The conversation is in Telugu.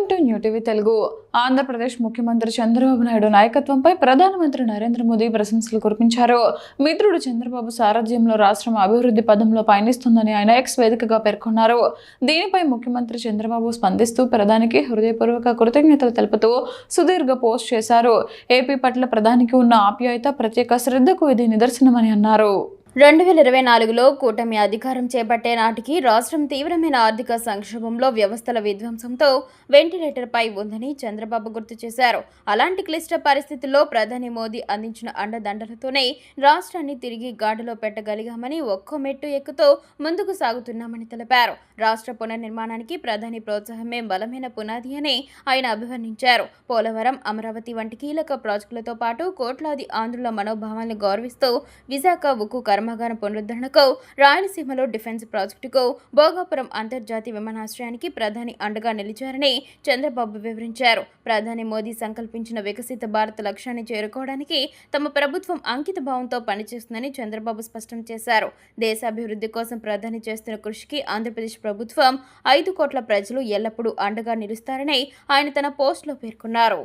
Welcome to new TV Telugu. Andhra Pradesh ముఖ్యమంత్రి చంద్రబాబు నాయుడు నాయకత్వంపై ప్రధానమంత్రి నరేంద్ర మోదీ ప్రశంసలు కురిపించారు. మిత్రుడు చంద్రబాబు సారథ్యంలో రాష్ట్రం అభివృద్ధి పదంలో పయనిస్తుందని ఆయన ఎక్స్ వేదికగా పేర్కొన్నారు. దీనిపై ముఖ్యమంత్రి చంద్రబాబు స్పందిస్తూ ప్రధానికి హృదయపూర్వక కృతజ్ఞతలు తెలుపుతూ సుదీర్ఘ పోస్ట్ చేశారు. ఏపీ పట్ల ప్రధానికి ఉన్న ఆప్యాయత, ప్రత్యేక శ్రద్ధకు ఇది నిదర్శనమని అన్నారు. 2024లో కూటమి అధికారం చేపట్టే నాటికి రాష్ట్రం తీవ్రమైన ఆర్థిక సంక్షోభంలో, వ్యవస్థల విధ్వంసంతో వెంటిలేటర్పై ఉందని చంద్రబాబు గుర్తు చేశారు. అలాంటి క్లిష్ట పరిస్థితుల్లో ప్రధాని మోదీ అందించిన అండదండలతోనే రాష్ట్రాన్ని తిరిగి గాడిలో పెట్టగలిగామని, ఒక్కో మెట్టు ఎక్కుతూ ముందుకు సాగుతున్నామని తెలిపారు. రాష్ట్ర పునర్నిర్మాణానికి ప్రధాని ప్రోత్సాహమే బలమైన పునాది అని ఆయన అభివర్ణించారు. పోలవరం, అమరావతి వంటి కీలక ప్రాజెక్టులతో పాటు కోట్లాది ఆంధ్రుల మనోభావాలను గౌరవిస్తూ విశాఖ ఉక్కు కర్మాగారం పునరుద్ధరణకు, రాయలసీమలో డిఫెన్స్ ప్రాజెక్టుకు, భోగాపురం అంతర్జాతీయ విమానాశ్రయానికి ప్రధాని అండగా నిలిచారని చంద్రబాబు వివరించారు. ప్రధాని మోదీ సంకల్పించిన వికసిత భారత్ లక్ష్యాన్ని చేరుకోవడానికి తమ ప్రభుత్వం అంకిత భావంతో పనిచేస్తుందని చంద్రబాబు స్పష్టం చేశారు. దేశాభివృద్ధి కోసం ప్రధాని చేస్తున్న కృషికి ఆంధ్రప్రదేశ్ ప్రభుత్వం 5 కోట్ల ప్రజలు ఎల్లప్పుడూ అండగా నిలుస్తారని ఆయన తన పోస్టులో పేర్కొన్నారు.